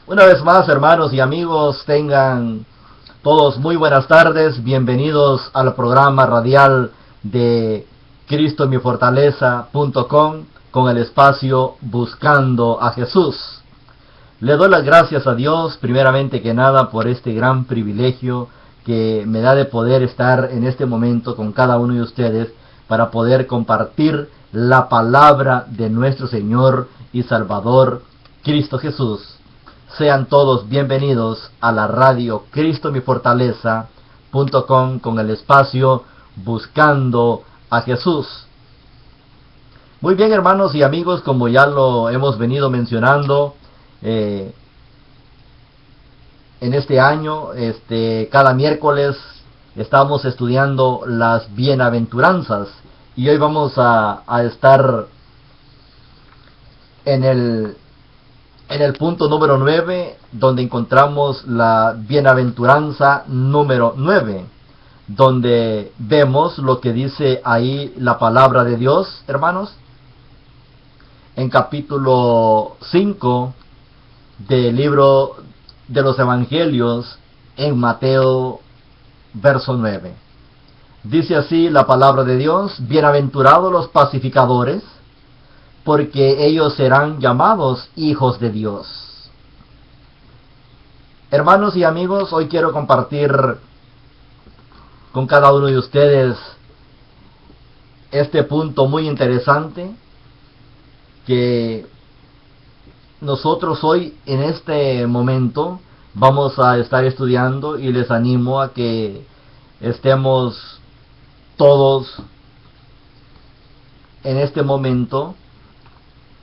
Una vez más, hermanos y amigos, tengan todos muy buenas tardes. Bienvenidos al programa radial de cristomifortaleza.com con el espacio Buscando a Jesús. Le doy las gracias a Dios, primeramente que nada, por este gran privilegio que me da de poder estar en este momento con cada uno de ustedes para poder compartir la palabra de nuestro Señor y Salvador, Cristo Jesús. Sean todos bienvenidos a la radio cristomifortaleza.com con el espacio Buscando a Jesús. Muy bien, hermanos y amigos, como ya lo hemos venido mencionando, en este año, cada miércoles estamos estudiando las bienaventuranzas y hoy vamos a estar en el punto número 9, donde encontramos la bienaventuranza número 9, donde vemos lo que dice ahí la palabra de Dios, hermanos, en capítulo 5 del libro de los Evangelios, en Mateo, verso 9. Dice así la palabra de Dios: bienaventurados los pacificadores, porque ellos serán llamados hijos de Dios. Hermanos y amigos, hoy quiero compartir con cada uno de ustedes este punto muy interesante que nosotros hoy en este momento vamos a estar estudiando, y les animo a que estemos todos en este momento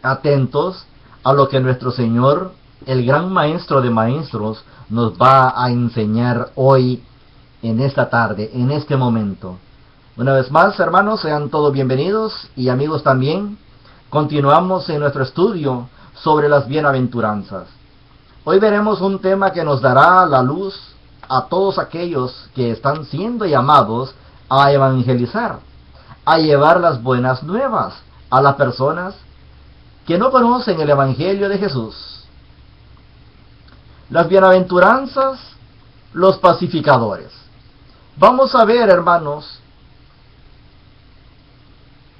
atentos a lo que nuestro Señor, el gran Maestro de Maestros, nos va a enseñar hoy, en esta tarde, en este momento. Una vez más, hermanos, sean todos bienvenidos, y amigos también. Continuamos en nuestro estudio sobre las bienaventuranzas. Hoy veremos un tema que nos dará la luz a todos aquellos que están siendo llamados a evangelizar, a llevar las buenas nuevas a las personas que no conocen el Evangelio de Jesús. Las bienaventuranzas, los pacificadores. Vamos a ver, hermanos,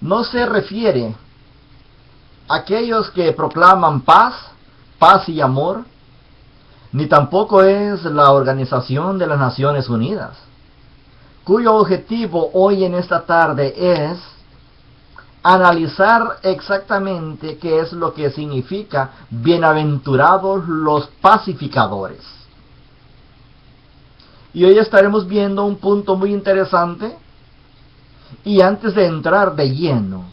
no se refiere a aquellos que proclaman paz y amor, ni tampoco es la Organización de las Naciones Unidas, cuyo objetivo hoy en esta tarde es analizar exactamente qué es lo que significa bienaventurados los pacificadores. Y hoy estaremos viendo un punto muy interesante, y antes de entrar de lleno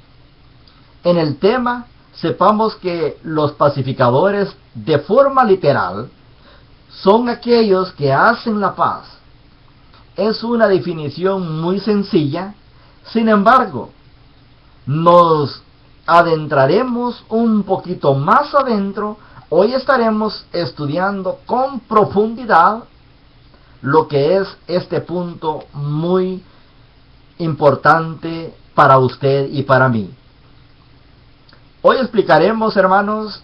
en el tema, sepamos que los pacificadores, de forma literal, son aquellos que hacen la paz. Es una definición muy sencilla, sin embargo, nos adentraremos un poquito más adentro. Hoy estaremos estudiando con profundidad lo que es este punto muy importante para usted y para mí. Hoy explicaremos, hermanos,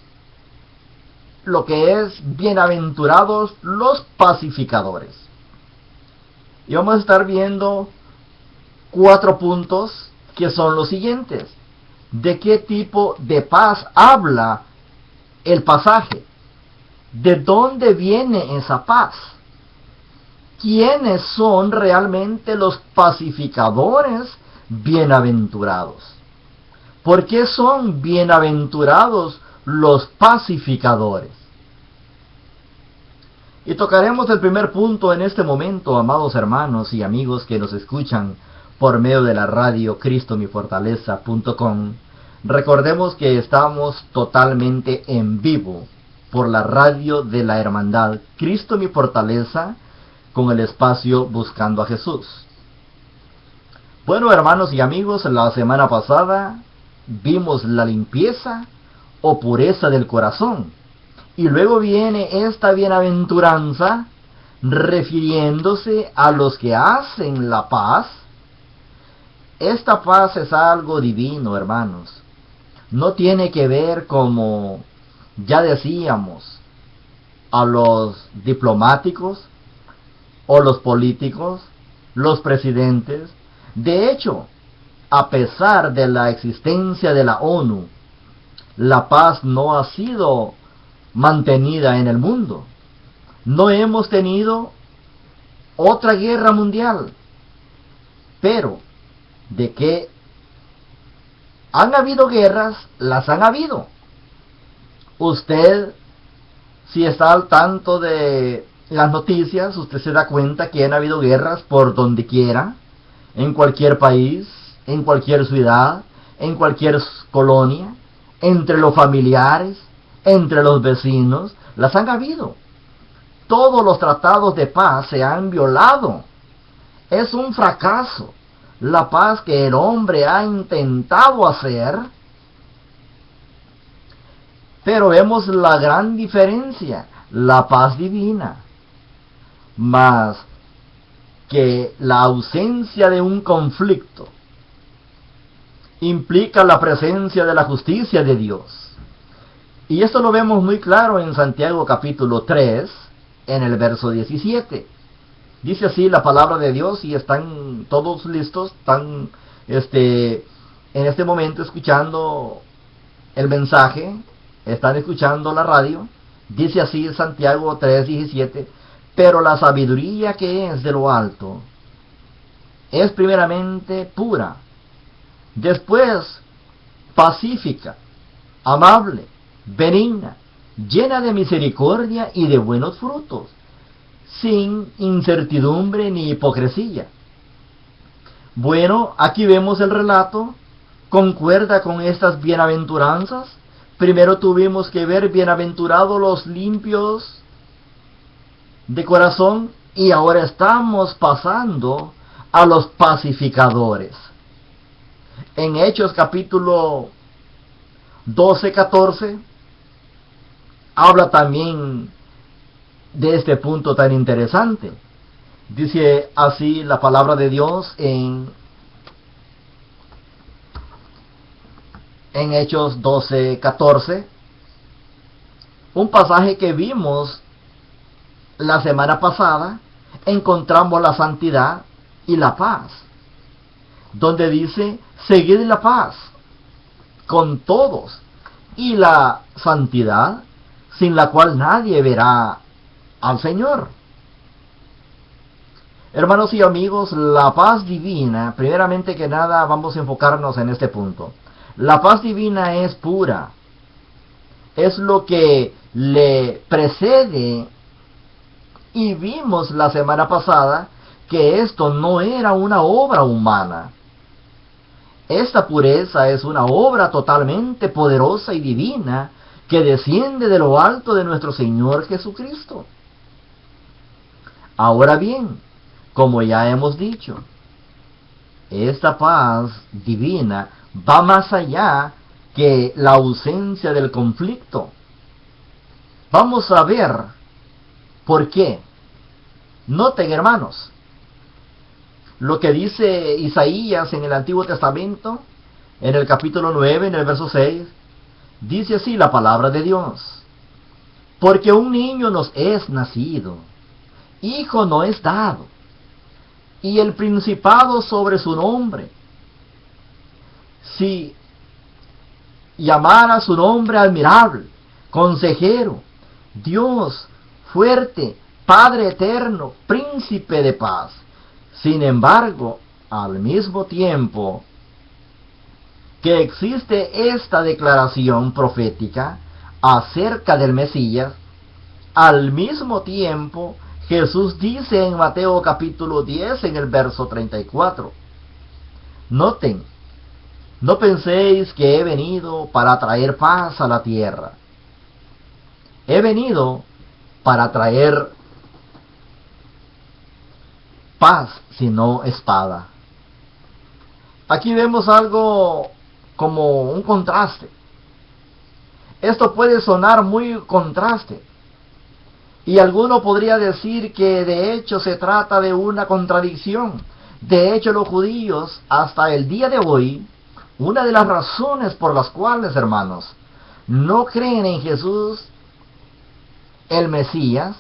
lo que es bienaventurados los pacificadores. Y vamos a estar viendo 4 puntos que son los siguientes. ¿De qué tipo de paz habla el pasaje? ¿De dónde viene esa paz? ¿Quiénes son realmente los pacificadores bienaventurados? ¿Por qué son bienaventurados los pacificadores? Y tocaremos el primer punto en este momento, amados hermanos y amigos que nos escuchan por medio de la radio cristomifortaleza.com. Recordemos que estamos totalmente en vivo por la radio de la hermandad Cristo Mi Fortaleza, con el espacio Buscando a Jesús. Bueno, hermanos y amigos, la semana pasada vimos la limpieza o pureza del corazón, y luego viene esta bienaventuranza refiriéndose a los que hacen la paz. Esta paz es algo divino, hermanos. No tiene que ver, como ya decíamos, a los diplomáticos o los políticos, los presidentes. De hecho, a pesar de la existencia de la ONU, la paz no ha sido mantenida en el mundo. No hemos tenido otra guerra mundial. Pero, de que han habido guerras, las han habido. Usted, si está al tanto de las noticias, usted se da cuenta que han habido guerras por donde quiera, en cualquier país, en cualquier ciudad, en cualquier colonia, entre los familiares, entre los vecinos, las han habido. Todos los tratados de paz se han violado. Es un fracaso la paz que el hombre ha intentado hacer. Pero vemos la gran diferencia, la paz divina, más que la ausencia de un conflicto implica la presencia de la justicia de Dios. Y esto lo vemos muy claro en Santiago capítulo 3, en el verso 17. Dice así la palabra de Dios, y están todos listos, están en este momento escuchando el mensaje, están escuchando la radio. Dice así Santiago 3:17: pero la sabiduría que es de lo alto es primeramente pura, después pacífica, amable, benigna, llena de misericordia y de buenos frutos, sin incertidumbre ni hipocresía. Bueno, aquí vemos el relato, concuerda con estas bienaventuranzas. Primero tuvimos que ver bienaventurados los limpios de corazón, y ahora estamos pasando a los pacificadores. En Hechos capítulo 12-14 habla también de este punto tan interesante. Dice así la palabra de Dios en Hechos 12:14, un pasaje que vimos la semana pasada. Encontramos la santidad y la paz, donde dice: seguid la paz con todos y la santidad, sin la cual nadie verá al Señor. Hermanos y amigos, la paz divina, primeramente que nada vamos a enfocarnos en este punto. La paz divina es pura. Es lo que le precede, y vimos la semana pasada que esto no era una obra humana. Esta pureza es una obra totalmente poderosa y divina que desciende de lo alto de nuestro Señor Jesucristo. Ahora bien, como ya hemos dicho, esta paz divina va más allá que la ausencia del conflicto. Vamos a ver por qué. Noten, hermanos, lo que dice Isaías en el Antiguo Testamento, en el capítulo 9, en el verso 6, dice así la palabra de Dios: porque un niño nos es nacido, hijo no es dado, y el principado sobre su nombre. Si llamara su nombre admirable, consejero, Dios fuerte, Padre eterno, príncipe de paz. Sin embargo, al mismo tiempo que existe esta declaración profética acerca del Mesías, al mismo tiempo Jesús dice en Mateo capítulo 10, en el verso 34, noten: no penséis que he venido para traer paz a la tierra. He venido para traer paz, sino espada. Aquí vemos algo como un contraste. Esto puede sonar muy contraste, y alguno podría decir que de hecho se trata de una contradicción. De hecho, los judíos hasta el día de hoy, una de las razones por las cuales, hermanos, no creen en Jesús el Mesías,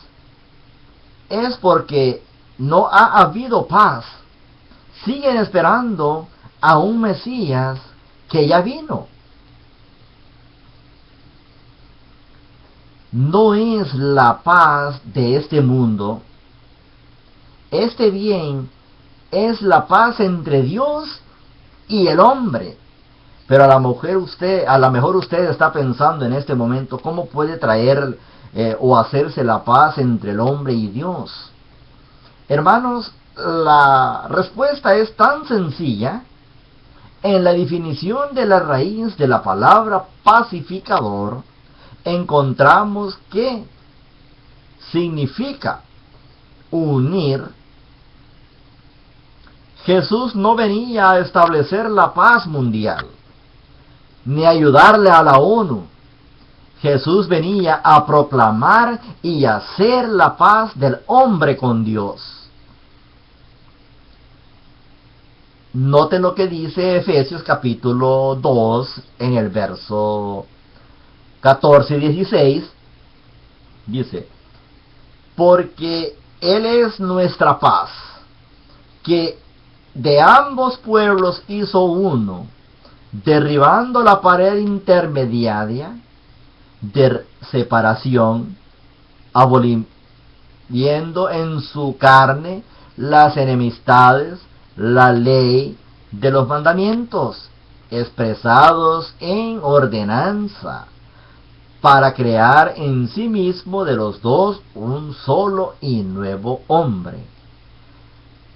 es porque no ha habido paz. Siguen esperando a un Mesías que ya vino. No es la paz de este mundo. Este bien es la paz entre Dios y el hombre. Pero a lo mejor usted está pensando en este momento, ¿cómo puede traer o hacerse la paz entre el hombre y Dios? Hermanos, la respuesta es tan sencilla. En la definición de la raíz de la palabra pacificador, encontramos que significa unir. Jesús no venía a establecer la paz mundial, ni ayudarle a la ONU. Jesús venía a proclamar y hacer la paz del hombre con Dios. Noten lo que dice Efesios capítulo 2 en el verso 14 y 16. Dice, porque Él es nuestra paz, que de ambos pueblos hizo uno, derribando la pared intermediaria de separación, aboliendo en su carne las enemistades, la ley de los mandamientos, expresados en ordenanza, para crear en sí mismo de los dos un solo y nuevo hombre,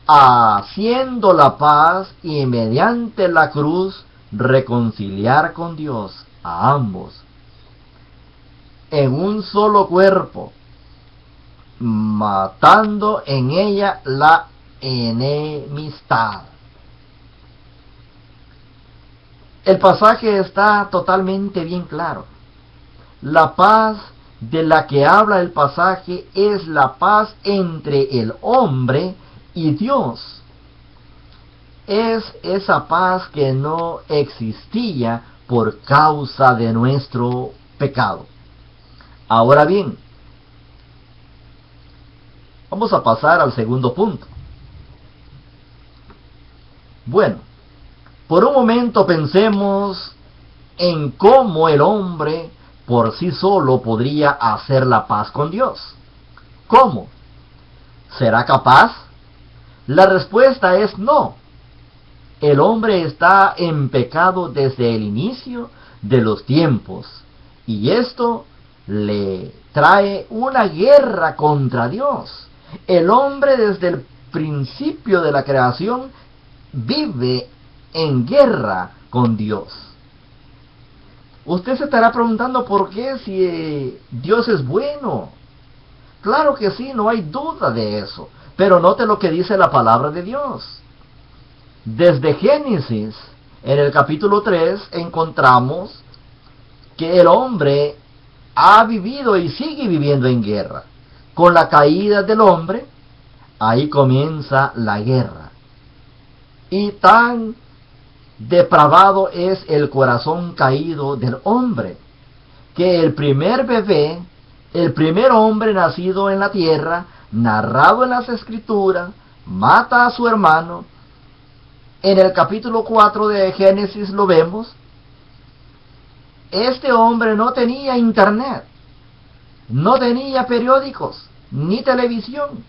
haciendo la paz y mediante la cruz reconciliar con Dios a ambos en un solo cuerpo, matando en ella la enemistad. El pasaje está totalmente bien claro. La paz de la que habla el pasaje es la paz entre el hombre y Dios. Es esa paz que no existía por causa de nuestro pecado. Ahora bien, vamos a pasar al segundo punto. Bueno, por un momento pensemos en cómo el hombre por sí solo podría hacer la paz con Dios. ¿Cómo? ¿Será capaz? La respuesta es no. El hombre está en pecado desde el inicio de los tiempos, y esto le trae una guerra contra Dios. El hombre desde el principio de la creación vive en guerra con Dios. Usted se estará preguntando por qué, si Dios es bueno. Claro que sí, no hay duda de eso. Pero note lo que dice la palabra de Dios. Desde Génesis, en el capítulo 3, encontramos que el hombre ha vivido y sigue viviendo en guerra. Con la caída del hombre, ahí comienza la guerra. Y tan depravado es el corazón caído del hombre, que el primer bebé, el primer hombre nacido en la tierra, narrado en las Escrituras, mata a su hermano. En el capítulo 4 de Génesis lo vemos. Este hombre no tenía internet, no tenía periódicos, ni televisión,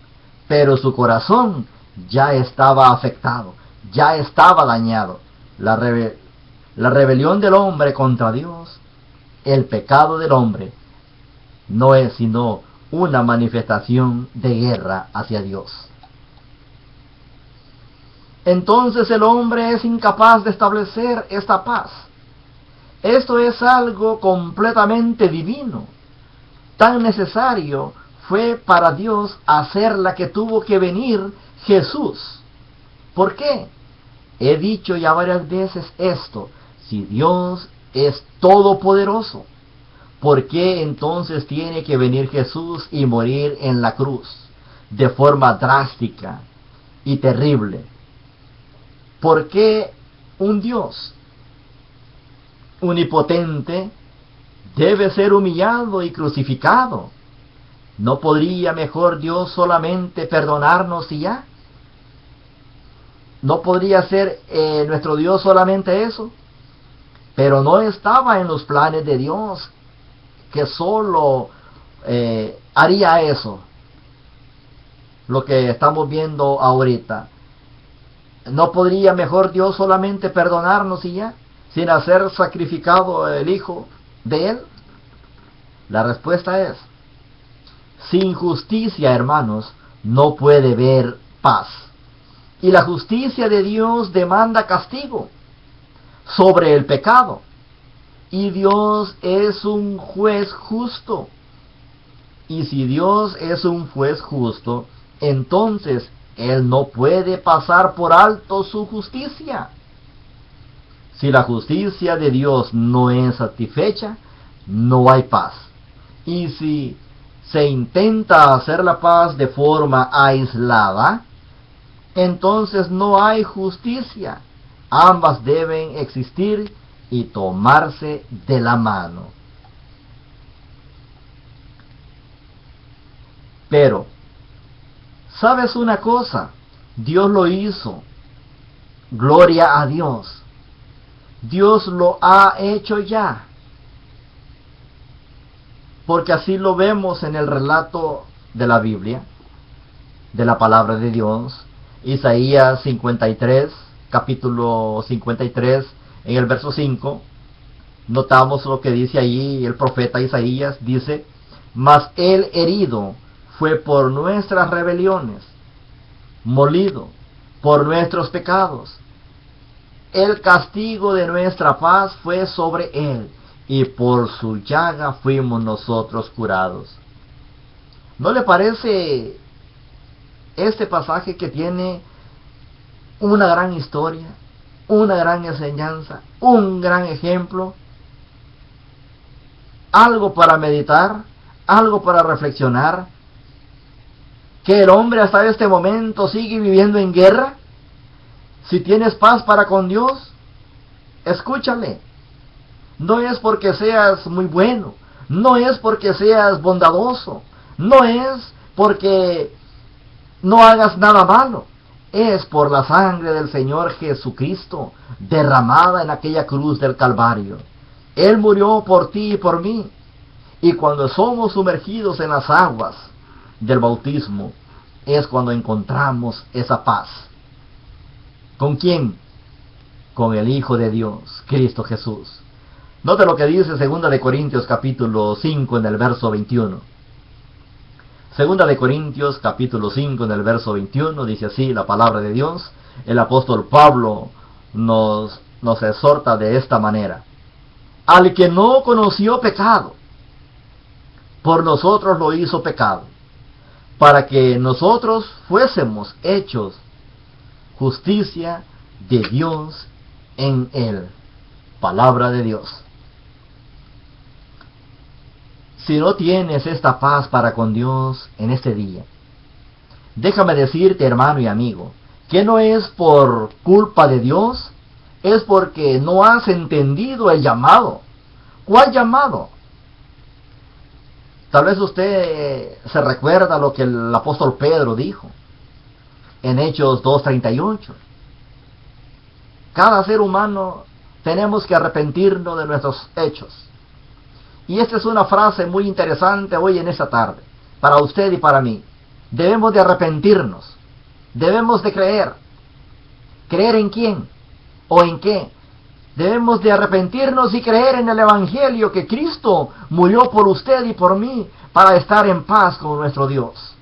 pero su corazón ya estaba afectado, ya estaba dañado. La rebelión del hombre contra Dios, el pecado del hombre, no es sino una manifestación de guerra hacia Dios. Entonces el hombre es incapaz de establecer esta paz. Esto es algo completamente divino. Tan necesario fue para Dios hacerla que tuvo que venir Jesús. ¿Por qué? He dicho ya varias veces esto. Si Dios es todopoderoso, ¿por qué entonces tiene que venir Jesús y morir en la cruz de forma drástica y terrible? ¿Por qué un Dios omnipotente debe ser humillado y crucificado? ¿No podría mejor Dios solamente perdonarnos y ya? ¿No podría ser nuestro Dios solamente eso? Pero no estaba en los planes de Dios que solo haría eso. Lo que estamos viendo ahorita. ¿No podría mejor Dios solamente perdonarnos y ya, sin hacer sacrificado el Hijo de Él? La respuesta es, sin justicia, hermanos, no puede haber paz. Y la justicia de Dios demanda castigo sobre el pecado. Y Dios es un juez justo. Y si Dios es un juez justo, entonces Él no puede pasar por alto su justicia. Si la justicia de Dios no es satisfecha, no hay paz. Y si se intenta hacer la paz de forma aislada, entonces no hay justicia. Ambas deben existir y tomarse de la mano. Pero, ¿sabes una cosa? Dios lo hizo. Gloria a Dios. Dios lo ha hecho ya. Porque así lo vemos en el relato de la Biblia, de la palabra de Dios. Isaías 53, capítulo 53, en el verso 5, notamos lo que dice allí el profeta Isaías, dice, mas él herido fue por nuestras rebeliones, molido por nuestros pecados. El castigo de nuestra paz fue sobre él, y por su llaga fuimos nosotros curados. ¿No le parece este pasaje que tiene una gran historia, una gran enseñanza, un gran ejemplo? Algo para meditar, algo para reflexionar. Que el hombre hasta este momento sigue viviendo en guerra. Si tienes paz para con Dios, escúchale. No es porque seas muy bueno, no es porque seas bondadoso, no es porque no hagas nada malo. Es por la sangre del Señor Jesucristo derramada en aquella cruz del Calvario. Él murió por ti y por mí. Y cuando somos sumergidos en las aguas del bautismo, es cuando encontramos esa paz. ¿Con quién? Con el Hijo de Dios, Cristo Jesús. Note lo que dice 2 de Corintios capítulo 5 en el verso 21. 2 de Corintios capítulo 5 en el verso 21 dice así la palabra de Dios. El apóstol Pablo nos exhorta de esta manera. Al que no conoció pecado, por nosotros lo hizo pecado, para que nosotros fuésemos hechos justicia de Dios en él. Palabra de Dios. Si no tienes esta paz para con Dios en este día, déjame decirte, hermano y amigo, que no es por culpa de Dios, es porque no has entendido el llamado. ¿Cuál llamado? Tal vez usted se recuerda lo que el apóstol Pedro dijo en Hechos 2:38. Cada ser humano tenemos que arrepentirnos de nuestros hechos. Y esta es una frase muy interesante hoy en esta tarde, para usted y para mí. Debemos de arrepentirnos, debemos de creer. ¿Creer en quién? ¿O en qué? Debemos de arrepentirnos y creer en el Evangelio que Cristo murió por usted y por mí para estar en paz con nuestro Dios.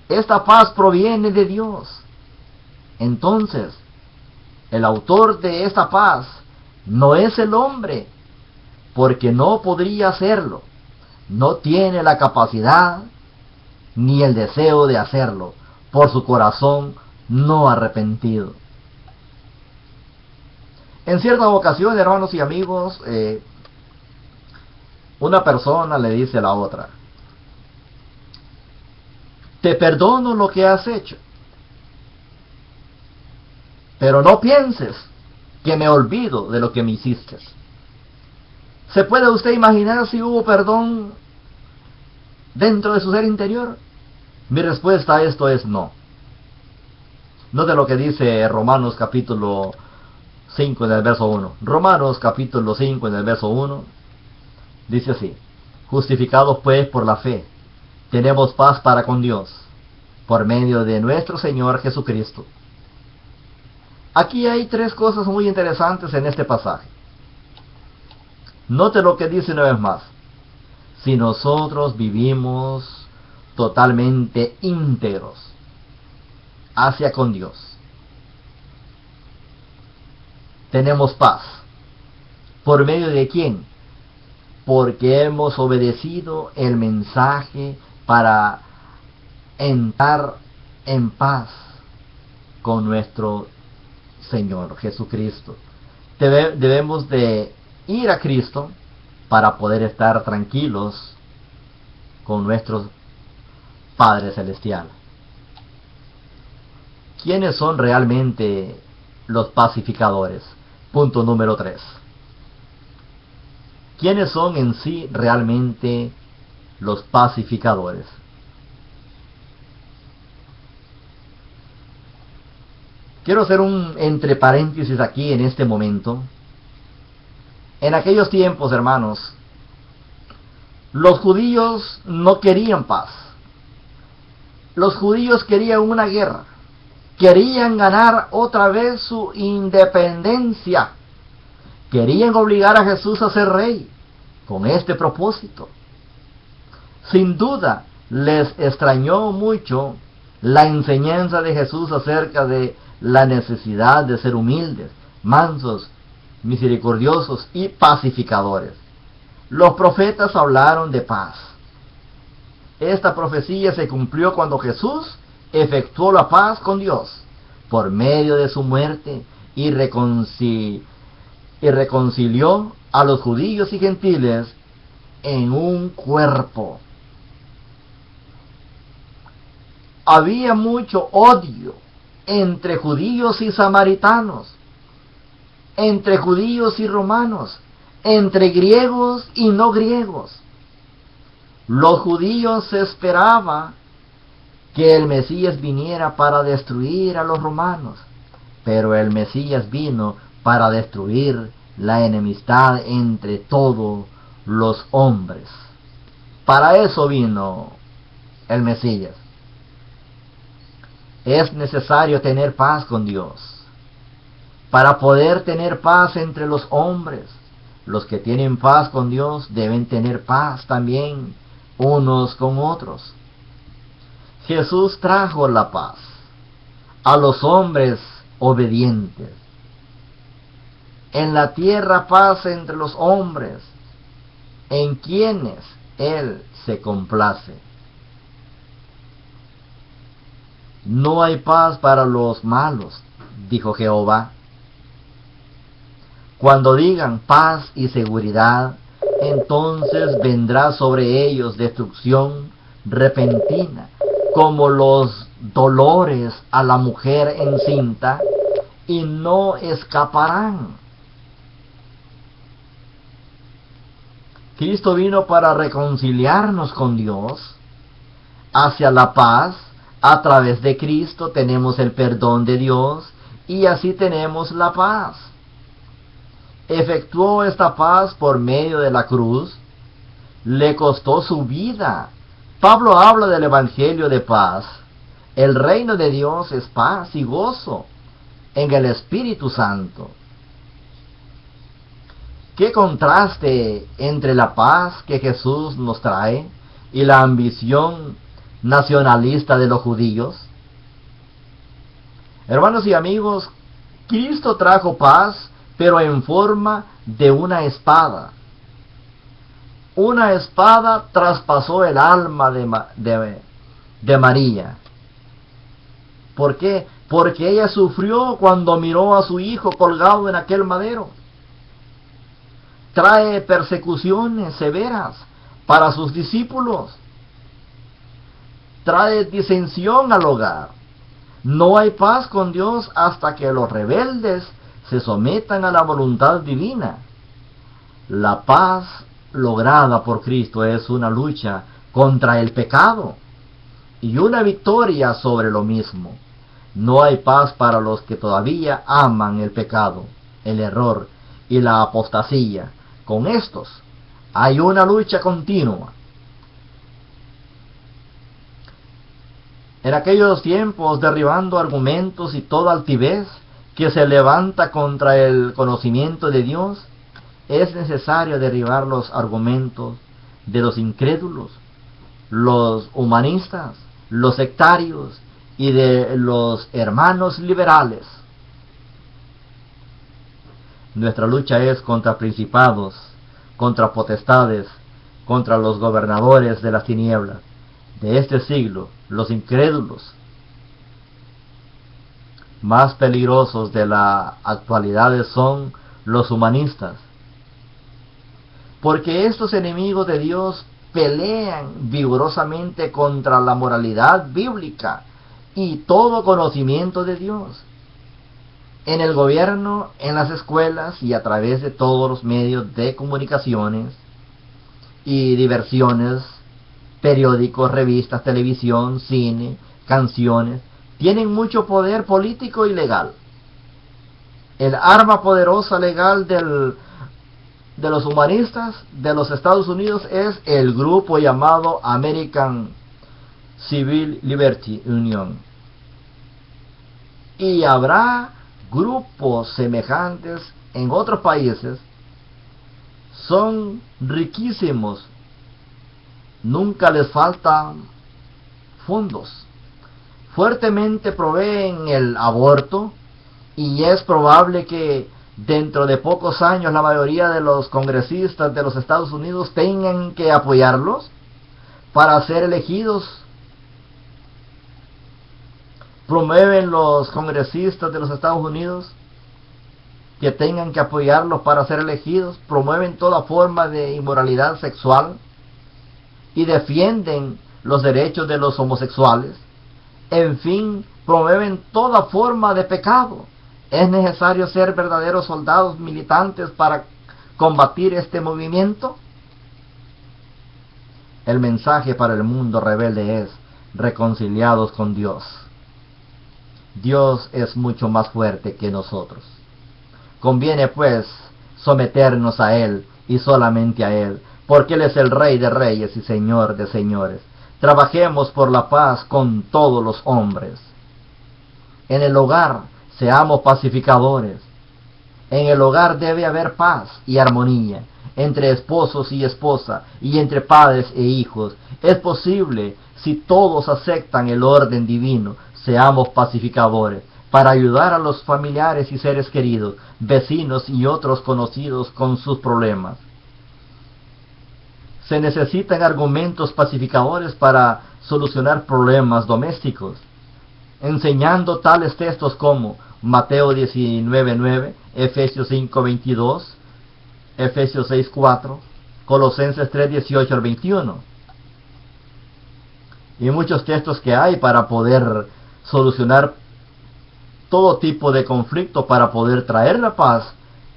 Esta paz proviene de Dios. Entonces, el autor de esta paz no es el hombre, porque no podría hacerlo. No tiene la capacidad ni el deseo de hacerlo por su corazón no arrepentido. En cierta ocasión, hermanos y amigos, una persona le dice a la otra: te perdono lo que has hecho, pero no pienses que me olvido de lo que me hiciste. ¿Se puede usted imaginar si hubo perdón dentro de su ser interior? Mi respuesta a esto es no. Note lo que dice Romanos capítulo 5 en el verso 1. Romanos capítulo 5 en el verso 1 dice así: justificados pues por la fe, tenemos paz para con Dios, por medio de nuestro Señor Jesucristo. Aquí hay tres cosas muy interesantes en este pasaje. Note lo que dice una vez más: si nosotros vivimos totalmente íntegros hacia con Dios, tenemos paz. ¿Por medio de quién? Porque hemos obedecido el mensaje para entrar en paz con nuestro Señor Jesucristo. Debemos de ir a Cristo para poder estar tranquilos con nuestro Padre Celestial. ¿Quiénes son realmente los pacificadores? Punto número 3. ¿Quiénes son en sí realmente los pacificadores? Quiero hacer un entre paréntesis aquí en este momento. En aquellos tiempos, hermanos, los judíos no querían paz. Los judíos querían una guerra. Querían ganar otra vez su independencia. Querían obligar a Jesús a ser rey con este propósito. Sin duda, les extrañó mucho la enseñanza de Jesús acerca de la necesidad de ser humildes, mansos, misericordiosos y pacificadores. Los profetas hablaron de paz. Esta profecía se cumplió cuando Jesús efectuó la paz con Dios por medio de su muerte y reconcilió a los judíos y gentiles en un cuerpo. Había mucho odio entre judíos y samaritanos, entre judíos y romanos, entre griegos y no griegos. Los judíos esperaban que el Mesías viniera para destruir a los romanos, pero el Mesías vino para destruir la enemistad entre todos los hombres. Para eso vino el Mesías. Es necesario tener paz con Dios. Para poder tener paz entre los hombres, los que tienen paz con Dios deben tener paz también unos con otros. Jesús trajo la paz a los hombres obedientes. En la tierra paz entre los hombres, en quienes Él se complace. No hay paz para los malos, dijo Jehová. Cuando digan paz y seguridad, entonces vendrá sobre ellos destrucción repentina, como los dolores a la mujer encinta, y no escaparán. Cristo vino para reconciliarnos con Dios hacia la paz. A través de Cristo tenemos el perdón de Dios y así tenemos la paz. Efectuó esta paz por medio de la cruz. Le costó su vida. Pablo habla del evangelio de paz. El reino de Dios es paz y gozo en el Espíritu Santo. ¿Qué contraste entre la paz que Jesús nos trae y la ambición nacionalista de los judíos? Hermanos y amigos, Cristo trajo paz, pero en forma de una espada. Una espada traspasó el alma de María. ¿Por qué? Porque ella sufrió cuando miró a su hijo colgado en aquel madero. Trae persecuciones severas para sus discípulos. Trae disensión al hogar. No hay paz con Dios hasta que los rebeldes se sometan a la voluntad divina. La paz lograda por Cristo es una lucha contra el pecado y una victoria sobre lo mismo. No hay paz para los que todavía aman el pecado, el error y la apostasía. Con estos hay una lucha continua. En aquellos tiempos, derribando argumentos y toda altivez que se levanta contra el conocimiento de Dios, es necesario derribar los argumentos de los incrédulos, los humanistas, los sectarios y de los hermanos liberales. Nuestra lucha es contra principados, contra potestades, contra los gobernadores de las tinieblas de este siglo, los incrédulos. Más peligrosos de la actualidad son los humanistas, porque estos enemigos de Dios pelean vigorosamente contra la moralidad bíblica y todo conocimiento de Dios. En el gobierno, en las escuelas y a través de todos los medios de comunicaciones y diversiones, periódicos, revistas, televisión, cine, canciones, tienen mucho poder político y legal. El arma poderosa legal de los humanistas de los Estados Unidos es el grupo llamado American Civil Liberty Union. Y habrá grupos semejantes en otros países. Son riquísimos, nunca les faltan fondos, fuertemente proveen el aborto, y es probable que dentro de pocos años la mayoría de los congresistas de los Estados Unidos tengan que apoyarlos para ser elegidos. Promueven los congresistas de los Estados Unidos que tengan que apoyarlos para ser elegidos, promueven toda forma de inmoralidad sexual y defienden los derechos de los homosexuales. En fin, promueven toda forma de pecado. ¿Es necesario ser verdaderos soldados militantes para combatir este movimiento? El mensaje para el mundo rebelde es: reconciliados con Dios. Dios es mucho más fuerte que nosotros. Conviene pues someternos a Él y solamente a Él, porque Él es el Rey de reyes y Señor de señores. Trabajemos por la paz con todos los hombres. En el hogar, seamos pacificadores. En el hogar debe haber paz y armonía entre esposos y esposa, y entre padres e hijos. Es posible si todos aceptan el orden divino. Seamos pacificadores para ayudar a los familiares y seres queridos, vecinos y otros conocidos con sus problemas. Se necesitan argumentos pacificadores para solucionar problemas domésticos, enseñando tales textos como Mateo 19:9, Efesios 5:22, Efesios 6:4, Colosenses 3:18 al 21. Y muchos textos que hay para poder solucionar todo tipo de conflicto, para poder traer la paz.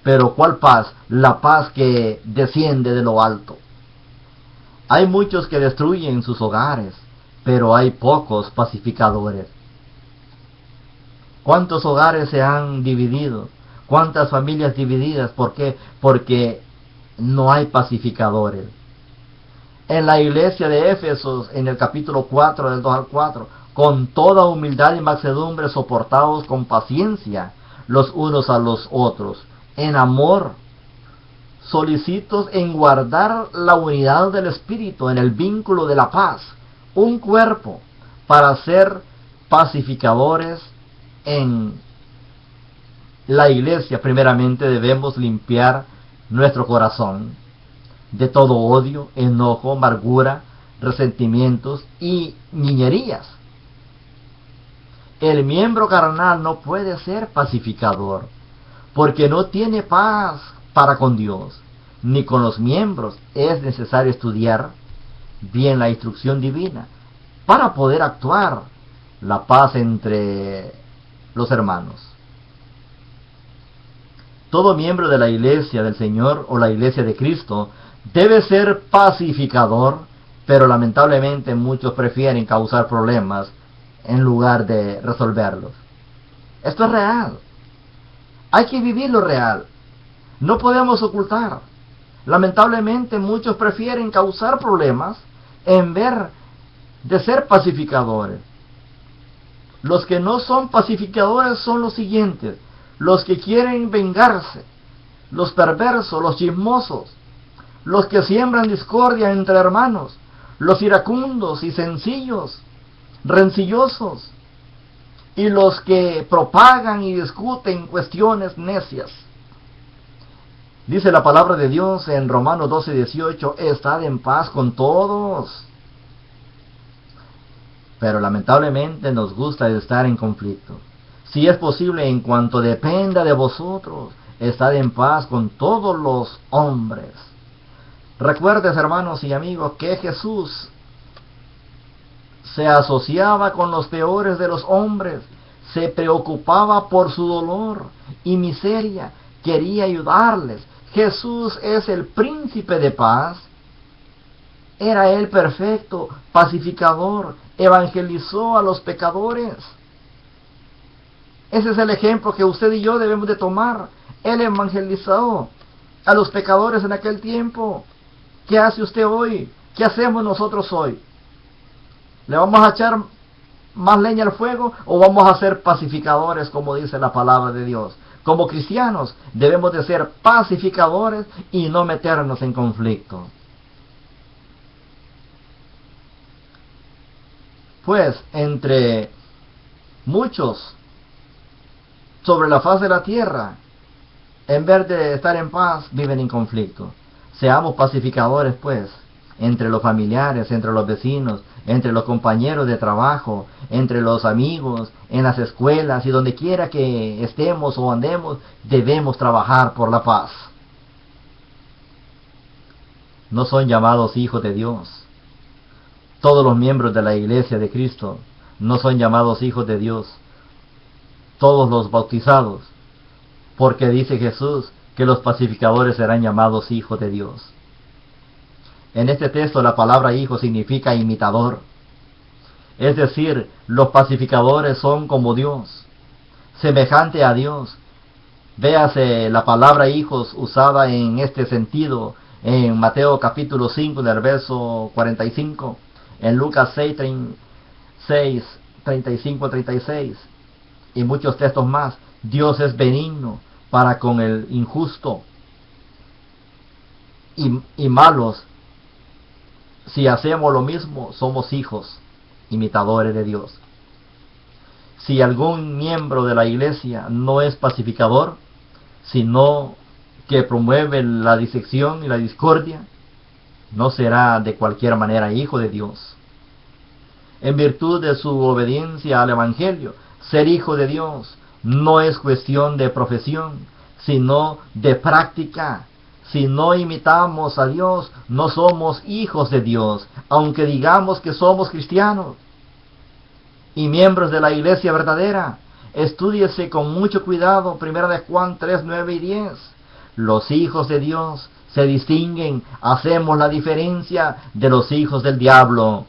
Pero ¿cuál paz? La paz que desciende de lo alto. Hay muchos que destruyen sus hogares, pero hay pocos pacificadores. ¿Cuántos hogares se han dividido? ¿Cuántas familias divididas? ¿Por qué? Porque no hay pacificadores. En la iglesia de Éfesos, en el capítulo 4, del 2 al 4, con toda humildad y mansedumbre soportados con paciencia los unos a los otros, en amor, solicitos en guardar la unidad del Espíritu en el vínculo de la paz, un cuerpo, para ser pacificadores. En la iglesia primeramente debemos limpiar nuestro corazón de todo odio, enojo, amargura, resentimientos y niñerías. El miembro carnal no puede ser pacificador, porque no tiene paz para con Dios, ni con los miembros. Es necesario estudiar bien la instrucción divina para poder actuar la paz entre los hermanos. Todo miembro de la iglesia del Señor o la iglesia de Cristo debe ser pacificador pero lamentablemente muchos prefieren causar problemas en lugar de resolverlos. Esto es real. Hay que vivir lo real. No podemos ocultar. Lamentablemente muchos prefieren causar problemas en vez de ser pacificadores. Los que no son pacificadores son los siguientes: los que quieren vengarse, los perversos, los chismosos, los que siembran discordia entre hermanos, los iracundos y sencillos, rencillosos, y los que propagan y discuten cuestiones necias. Dice la palabra de Dios en Romanos 12:18, estad en paz con todos. Pero lamentablemente nos gusta estar en conflicto. Si es posible, en cuanto dependa de vosotros, estad en paz con todos los hombres. Recuerdes, hermanos y amigos, que Jesús se asociaba con los peores de los hombres, se preocupaba por su dolor y miseria, quería ayudarles. Jesús es el príncipe de paz. Era Él perfecto, pacificador, evangelizó a los pecadores. Ese es el ejemplo que usted y yo debemos de tomar. Él evangelizó a los pecadores en aquel tiempo. ¿Qué hace usted hoy? ¿Qué hacemos nosotros hoy? ¿Le vamos a echar más leña al fuego o vamos a ser pacificadores, como dice la palabra de Dios? Como cristianos debemos de ser pacificadores y no meternos en conflicto. Pues entre muchos sobre la faz de la tierra, en vez de estar en paz, viven en conflicto. Seamos pacificadores, pues, entre los familiares, entre los vecinos, entre los compañeros de trabajo, entre los amigos, en las escuelas y donde quiera que estemos o andemos, debemos trabajar por la paz. No son llamados hijos de Dios. Todos los miembros de la iglesia de Cristo no son llamados hijos de Dios. Todos los bautizados, porque dice Jesús que los pacificadores serán llamados hijos de Dios. En este texto la palabra hijo significa imitador. Es decir, los pacificadores son como Dios, semejante a Dios. Véase la palabra hijos usada en este sentido en Mateo capítulo 5 del verso 45, en Lucas 6, 35-36 y muchos textos más. Dios es benigno para con el injusto y malos. Si hacemos lo mismo, somos hijos, imitadores de Dios. Si algún miembro de la iglesia no es pacificador, sino que promueve la disección y la discordia, no será de cualquier manera hijo de Dios. En virtud de su obediencia al Evangelio, ser hijo de Dios no es cuestión de profesión, sino de práctica. Si no imitamos a Dios, no somos hijos de Dios, aunque digamos que somos cristianos y miembros de la iglesia verdadera. Estúdiese con mucho cuidado 1 de Juan 3, 9 y 10. Los hijos de Dios se distinguen, hacemos la diferencia de los hijos del diablo.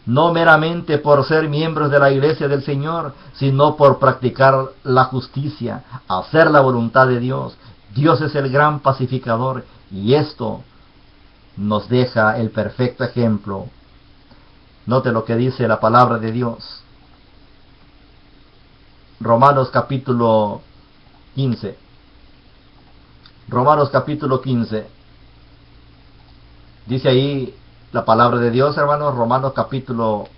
No meramente por ser miembros de la iglesia del Señor, sino por practicar la justicia, hacer la voluntad de Dios. Dios es el gran pacificador y esto nos deja el perfecto ejemplo. Note lo que dice la palabra de Dios. Romanos capítulo 15. Romanos capítulo 15. Dice ahí la palabra de Dios, hermanos. Romanos capítulo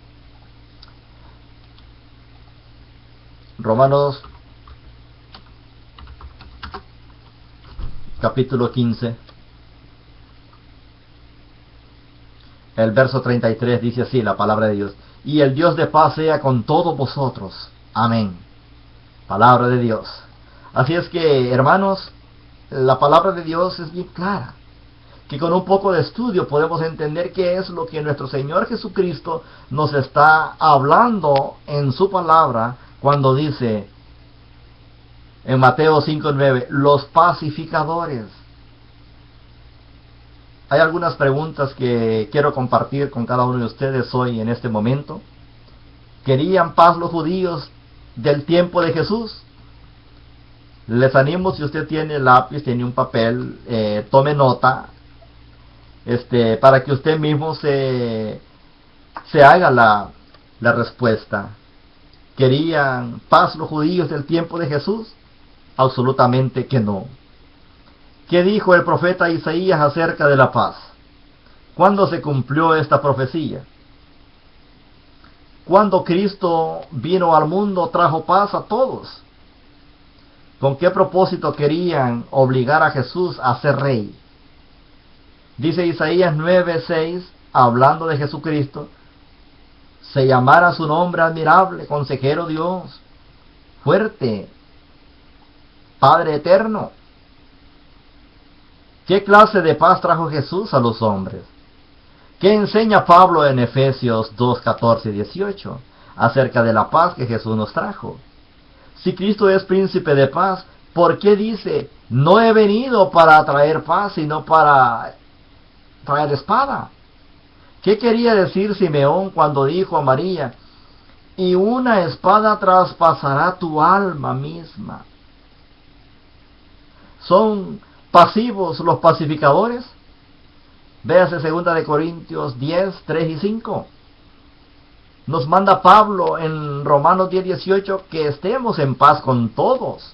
15. El verso 33 dice así la palabra de Dios: y el Dios de paz sea con todos vosotros. Amén. Palabra de Dios. Así es que, hermanos, la palabra de Dios es bien clara, que con un poco de estudio podemos entender qué es lo que nuestro Señor Jesucristo nos está hablando en su palabra cuando dice en Mateo 5:9, los pacificadores. Hay algunas preguntas que quiero compartir con cada uno de ustedes hoy en este momento. ¿Querían paz los judíos del tiempo de Jesús? Les animo, si usted tiene lápiz, tiene un papel, tome nota, para que usted mismo se haga la respuesta. ¿Querían paz los judíos del tiempo de Jesús? Absolutamente que no. ¿Qué dijo el profeta Isaías acerca de la paz? ¿Cuándo se cumplió esta profecía? Cuando Cristo vino al mundo, trajo paz a todos. ¿Con qué propósito querían obligar a Jesús a ser rey? Dice Isaías 9:6, hablando de Jesucristo, se llamara su nombre admirable, consejero Dios, fuerte, Padre eterno. ¿Qué clase de paz trajo Jesús a los hombres? ¿Qué enseña Pablo en Efesios 2:14 y 18 acerca de la paz que Jesús nos trajo? Si Cristo es príncipe de paz, ¿por qué dice, no he venido para traer paz, sino para traer espada? ¿Qué quería decir Simeón cuando dijo a María, y una espada traspasará tu alma misma? ¿Son pasivos los pacificadores? Véase 2 de Corintios 10, 3 y 5. Nos manda Pablo en Romanos 10, 18 que estemos en paz con todos.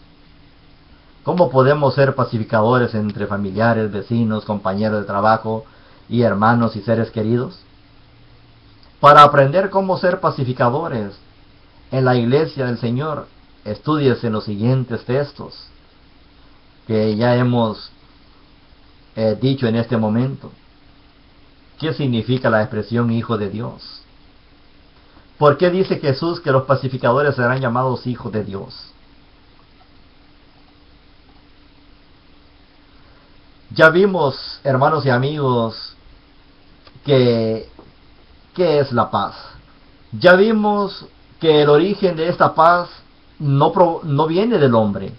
¿Cómo podemos ser pacificadores entre familiares, vecinos, compañeros de trabajo y hermanos y seres queridos? Para aprender cómo ser pacificadores en la iglesia del Señor, estúdiese los siguientes textos que ya hemos dicho en este momento. ¿Qué significa la expresión hijo de Dios? ¿Por qué dice Jesús que los pacificadores serán llamados hijos de Dios? Ya vimos, hermanos y amigos, ¿qué es la paz? Ya vimos que el origen de esta paz no viene del hombre.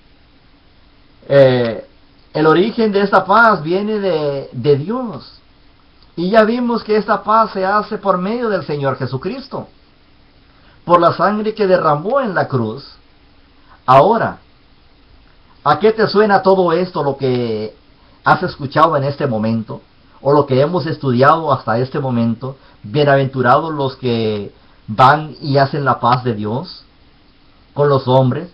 El origen de esta paz viene de Dios. Y ya vimos que esta paz se hace por medio del Señor Jesucristo, por la sangre que derramó en la cruz. Ahora, ¿a qué te suena todo esto, lo que has escuchado en este momento, o lo que hemos estudiado hasta este momento? Bienaventurados los que van y hacen la paz de Dios con los hombres.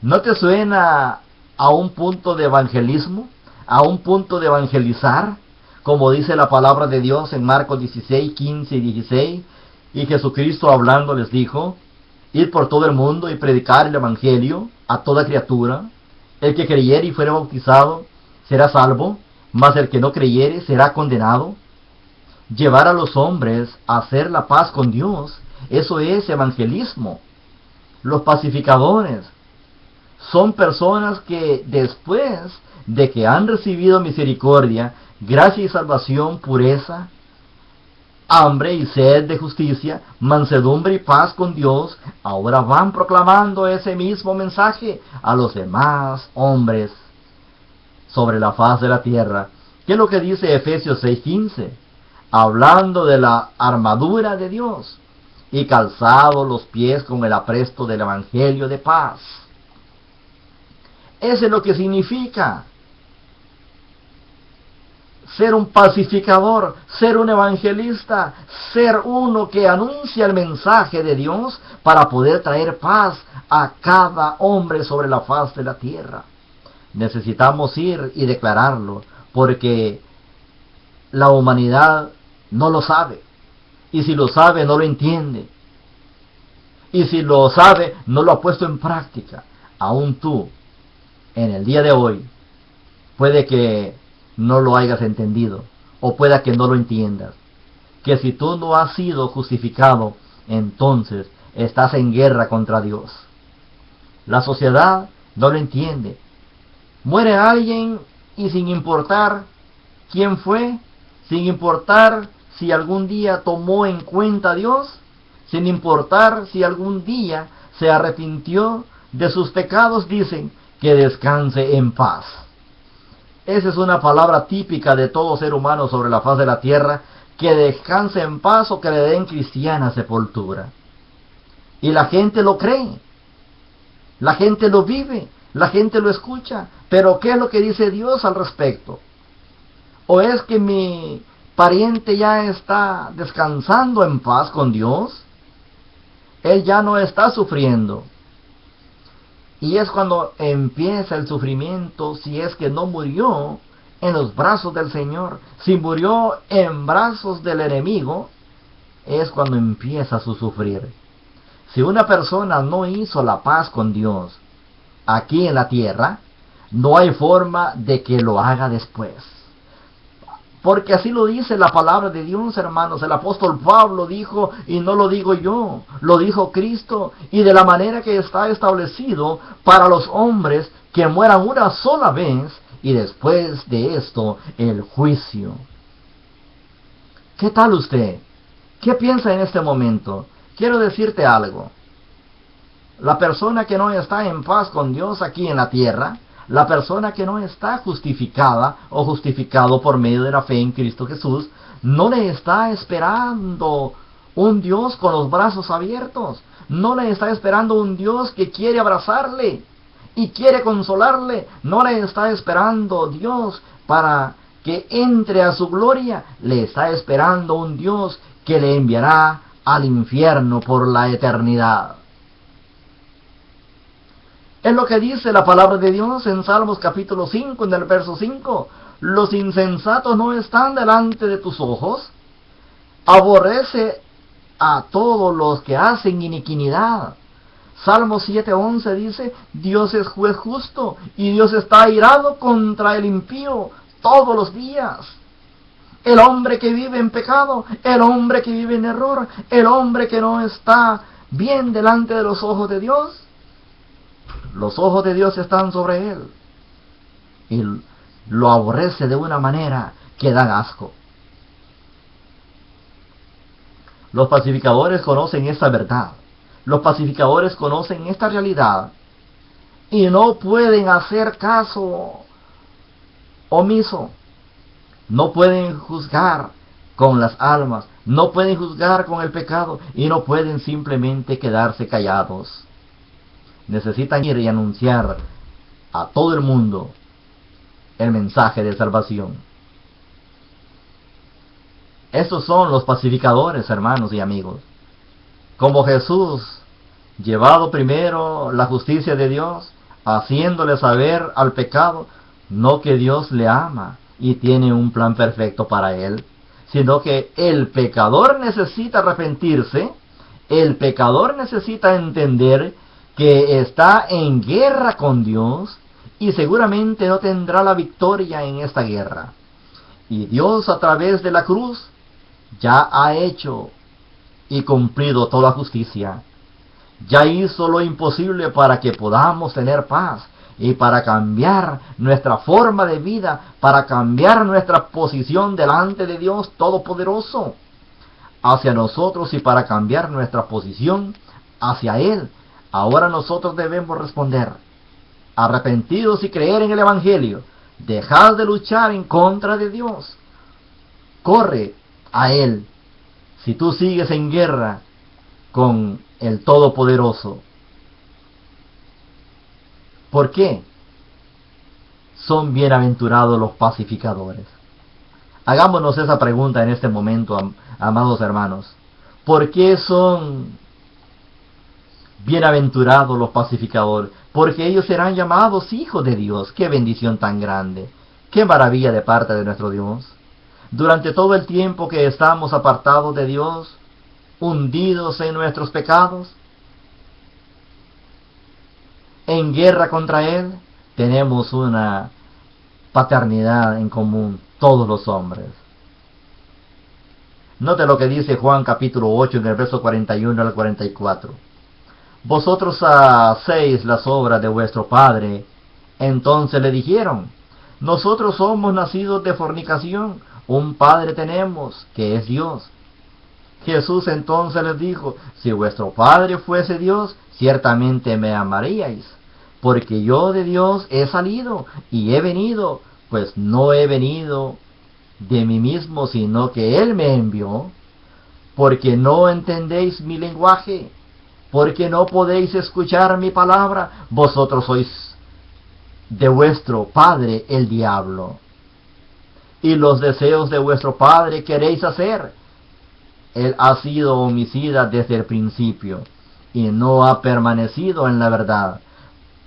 ¿No te suena a un punto de evangelismo? ¿A un punto de evangelizar? Como dice la palabra de Dios en Marcos 16, 15 y 16. Y Jesucristo hablando les dijo, id por todo el mundo y predicar el evangelio a toda criatura. El que creyere y fuere bautizado será salvo, mas el que no creyere será condenado. Llevar a los hombres a hacer la paz con Dios, eso es evangelismo. Los pacificadores son personas que después de que han recibido misericordia, gracia y salvación, pureza, hambre y sed de justicia, mansedumbre y paz con Dios, ahora van proclamando ese mismo mensaje a los demás hombres sobre la faz de la tierra. ¿Qué es lo que dice Efesios 6:15? Hablando de la armadura de Dios y calzado los pies con el apresto del evangelio de paz. Eso es lo que significa ser un pacificador, ser un evangelista, ser uno que anuncia el mensaje de Dios para poder traer paz a cada hombre sobre la faz de la tierra. Necesitamos ir y declararlo, porque la humanidad no lo sabe, y si lo sabe no lo entiende, y si lo sabe no lo ha puesto en práctica. Aún tú, en el día de hoy, puede que no lo hayas entendido, o pueda que no lo entiendas, que si tú no has sido justificado, entonces estás en guerra contra Dios. La sociedad no lo entiende. Muere alguien y sin importar quién fue, sin importar si algún día tomó en cuenta a Dios, sin importar si algún día se arrepintió de sus pecados, dicen que descanse en paz. Esa es una palabra típica de todo ser humano sobre la faz de la tierra, que descanse en paz o que le den cristiana sepultura. Y la gente lo cree, la gente lo vive, la gente lo escucha. Pero ¿qué es lo que dice Dios al respecto? ¿O es que mi pariente ya está descansando en paz con Dios? Él ya no está sufriendo. Y es cuando empieza el sufrimiento, si es que no murió en los brazos del Señor. Si murió en brazos del enemigo, es cuando empieza su sufrir. Si una persona no hizo la paz con Dios aquí en la tierra, no hay forma de que lo haga después. Porque así lo dice la palabra de Dios, hermanos. El apóstol Pablo dijo, y no lo digo yo, lo dijo Cristo, y de la manera que está establecido para los hombres que mueran una sola vez, y después de esto, el juicio. ¿Qué tal usted? ¿Qué piensa en este momento? Quiero decirte algo. La persona que no está en paz con Dios aquí en la tierra, la persona que no está justificada o justificado por medio de la fe en Cristo Jesús, no le está esperando un Dios con los brazos abiertos. No le está esperando un Dios que quiere abrazarle y quiere consolarle. No le está esperando Dios para que entre a su gloria. Le está esperando un Dios que le enviará al infierno por la eternidad. Es lo que dice la palabra de Dios en Salmos capítulo 5, en el verso 5. Los insensatos no están delante de tus ojos. Aborrece a todos los que hacen iniquidad. Salmos 7:11 dice, Dios es juez justo y Dios está airado contra el impío todos los días. El hombre que vive en pecado, el hombre que vive en error, el hombre que no está bien delante de los ojos de Dios, los ojos de Dios están sobre él y lo aborrece de una manera que da asco. Los pacificadores conocen esta verdad. Los pacificadores conocen esta realidad y no pueden hacer caso omiso. No pueden juzgar con las almas, no pueden juzgar con el pecado y no pueden simplemente quedarse callados. Necesitan ir y anunciar a todo el mundo el mensaje de salvación. Estos son los pacificadores, hermanos y amigos. Como Jesús, llevado primero la justicia de Dios, haciéndole saber al pecado, no que Dios le ama y tiene un plan perfecto para él, sino que el pecador necesita arrepentirse, el pecador necesita entender que está en guerra con Dios y seguramente no tendrá la victoria en esta guerra. Y Dios, a través de la cruz, ya ha hecho y cumplido toda justicia. Ya hizo lo imposible para que podamos tener paz y para cambiar nuestra forma de vida, para cambiar nuestra posición delante de Dios Todopoderoso hacia nosotros y para cambiar nuestra posición hacia Él. Ahora nosotros debemos responder, arrepentidos y creer en el Evangelio. Dejad de luchar en contra de Dios. Corre a Él. Si tú sigues en guerra con el Todopoderoso. ¿Por qué son bienaventurados los pacificadores? Hagámonos esa pregunta en este momento, amados hermanos. ¿Por qué son bienaventurados los pacificadores? Porque ellos serán llamados hijos de Dios. ¡Qué bendición tan grande! ¡Qué maravilla de parte de nuestro Dios! Durante todo el tiempo que estamos apartados de Dios, hundidos en nuestros pecados, en guerra contra Él, tenemos una paternidad en común, todos los hombres. Note lo que dice Juan capítulo 8 en el verso 41 al 44. Vosotros hacéis las obras de vuestro padre. Entonces le dijeron, nosotros somos nacidos de fornicación, un padre tenemos, que es Dios. Jesús entonces les dijo, si vuestro padre fuese Dios, ciertamente me amaríais, porque yo de Dios he salido y he venido, pues no he venido de mí mismo, sino que Él me envió, porque no entendéis mi lenguaje, porque no podéis escuchar mi palabra. Vosotros sois de vuestro padre el diablo, y los deseos de vuestro padre queréis hacer. Él ha sido homicida desde el principio, y no ha permanecido en la verdad,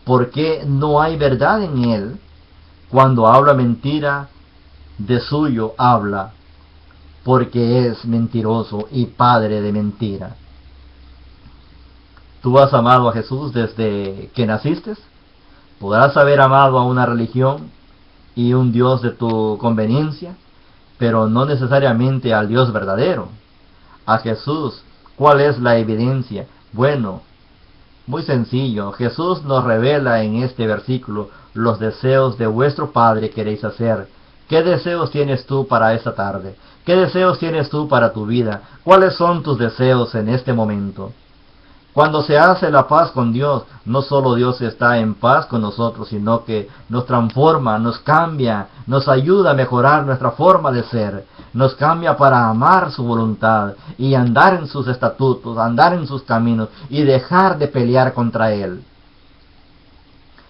porque no hay verdad en él. Cuando habla mentira, de suyo habla, porque es mentiroso y padre de mentira. ¿Tú has amado a Jesús desde que naciste? Podrás haber amado a una religión y un Dios de tu conveniencia, pero no necesariamente al Dios verdadero. A Jesús, ¿cuál es la evidencia? Bueno, muy sencillo. Jesús nos revela en este versículo: los deseos de vuestro Padre queréis hacer. ¿Qué deseos tienes tú para esta tarde? ¿Qué deseos tienes tú para tu vida? ¿Cuáles son tus deseos en este momento? Cuando se hace la paz con Dios, no solo Dios está en paz con nosotros, sino que nos transforma, nos cambia, nos ayuda a mejorar nuestra forma de ser, nos cambia para amar su voluntad y andar en sus estatutos, andar en sus caminos y dejar de pelear contra Él.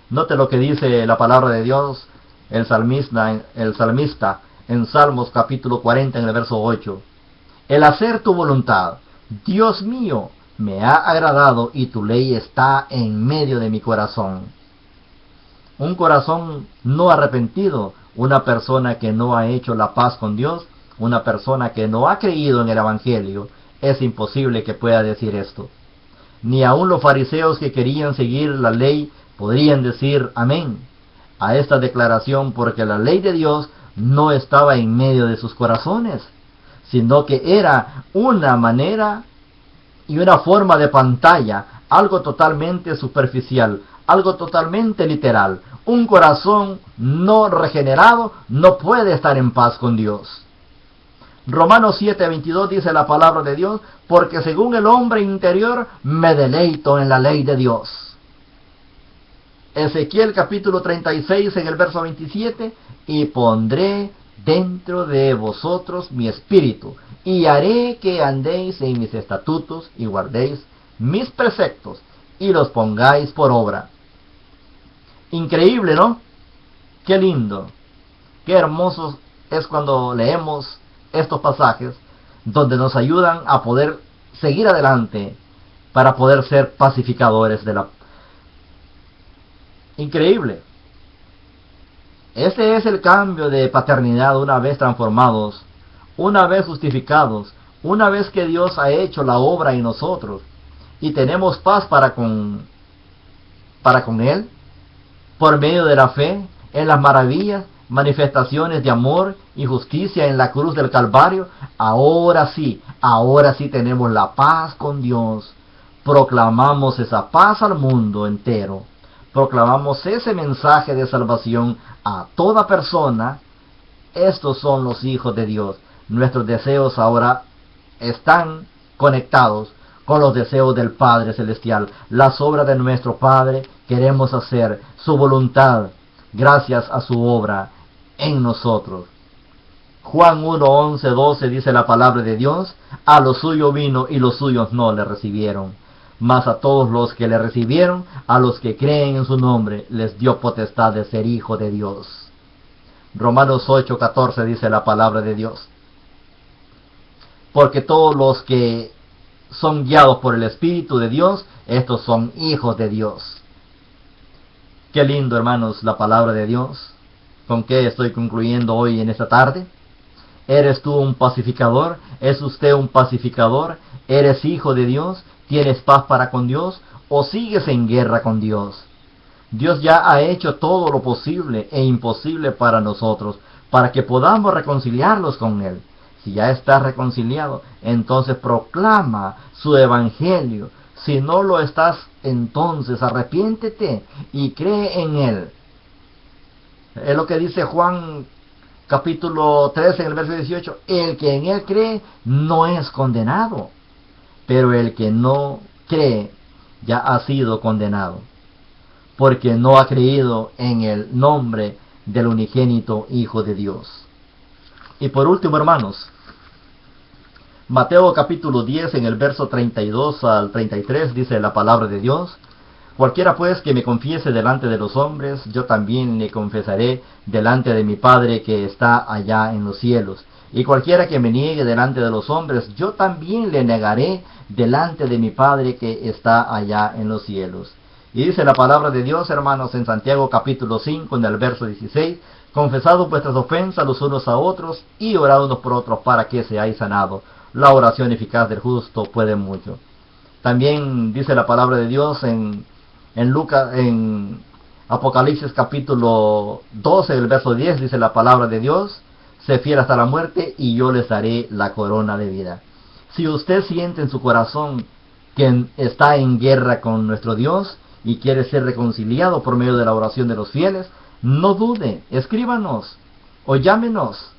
Note lo que dice la palabra de Dios, el salmista en Salmos capítulo 40 en el verso 8. El hacer tu voluntad, Dios mío, me ha agradado, y tu ley está en medio de mi corazón. Un corazón no arrepentido, una persona que no ha hecho la paz con Dios, una persona que no ha creído en el Evangelio, es imposible que pueda decir esto. Ni aun los fariseos que querían seguir la ley podrían decir amén a esta declaración, porque la ley de Dios no estaba en medio de sus corazones, sino que era una manera y una forma de pantalla, algo totalmente superficial, algo totalmente literal. Un corazón no regenerado no puede estar en paz con Dios. Romanos 7:22 dice la palabra de Dios: porque según el hombre interior me deleito en la ley de Dios. Ezequiel capítulo 36 en el verso 27: y pondré dentro de vosotros mi espíritu, y haré que andéis en mis estatutos, y guardéis mis preceptos, y los pongáis por obra. Increíble, ¿no? Qué lindo, qué hermoso es cuando leemos estos pasajes, donde nos ayudan a poder seguir adelante, para poder ser pacificadores de la... Increíble. Este es el cambio de paternidad una vez transformados, una vez justificados, una vez que Dios ha hecho la obra en nosotros y tenemos paz para con Él, por medio de la fe en las maravillas, manifestaciones de amor y justicia en la cruz del Calvario. Ahora sí tenemos la paz con Dios. Proclamamos esa paz al mundo entero. Proclamamos ese mensaje de salvación a toda persona. Estos son los hijos de Dios. Nuestros deseos ahora están conectados con los deseos del Padre Celestial. Las obras de nuestro Padre queremos hacer, su voluntad, gracias a su obra en nosotros. Juan 1:11-12 dice la palabra de Dios: a lo suyo vino y los suyos no le recibieron. Mas a todos los que le recibieron, a los que creen en su nombre, les dio potestad de ser hijo de Dios. Romanos 8:14 dice la palabra de Dios: porque todos los que son guiados por el Espíritu de Dios, estos son hijos de Dios. Qué lindo, hermanos, la palabra de Dios. ¿Con qué estoy concluyendo hoy en esta tarde? ¿Eres tú un pacificador? ¿Es usted un pacificador? ¿Eres hijo de Dios? ¿Tienes paz para con Dios? ¿O sigues en guerra con Dios? Dios ya ha hecho todo lo posible e imposible para nosotros, para que podamos reconciliarlos con Él. Si ya estás reconciliado, entonces proclama su evangelio. Si no lo estás, entonces arrepiéntete y cree en Él. Es lo que dice Juan capítulo 13 en el verso 18. El que en Él cree no es condenado, pero el que no cree ya ha sido condenado, porque no ha creído en el nombre del unigénito Hijo de Dios. Y por último, hermanos, Mateo capítulo 10 en el verso 32 al 33 dice la palabra de Dios: cualquiera pues que me confiese delante de los hombres, yo también le confesaré delante de mi Padre que está allá en los cielos. Y cualquiera que me niegue delante de los hombres, yo también le negaré delante de mi Padre que está allá en los cielos. Y dice la palabra de Dios, hermanos, en Santiago capítulo 5, en el verso 16, confesad vuestras ofensas los unos a otros y orad unos por otros para que seáis sanados. La oración eficaz del justo puede mucho. También dice la palabra de Dios en Apocalipsis capítulo 12, el verso 10, dice la palabra de Dios: sé fiel hasta la muerte y yo les daré la corona de vida. Si usted siente en su corazón que está en guerra con nuestro Dios y quiere ser reconciliado por medio de la oración de los fieles, no dude, escríbanos o llámenos.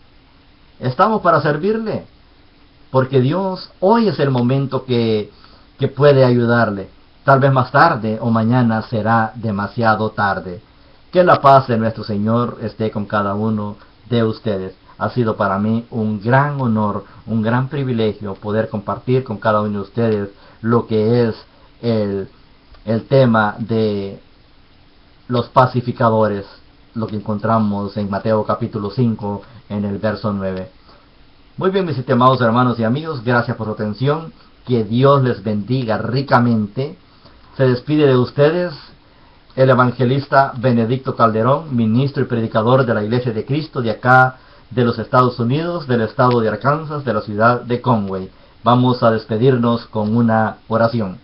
Estamos para servirle, porque Dios hoy es el momento que puede ayudarle. Tal vez más tarde o mañana será demasiado tarde. Que la paz de nuestro Señor esté con cada uno de ustedes. Ha sido para mí un gran honor, un gran privilegio poder compartir con cada uno de ustedes lo que es el tema de los pacificadores, lo que encontramos en Mateo capítulo 5 en el verso 9. Muy bien, mis estimados hermanos y amigos, gracias por su atención. Que Dios les bendiga ricamente. Se despide de ustedes el evangelista Benedicto Calderón, ministro y predicador de la Iglesia de Cristo de acá, de los Estados Unidos, del estado de Arkansas, de la ciudad de Conway. Vamos a despedirnos con una oración.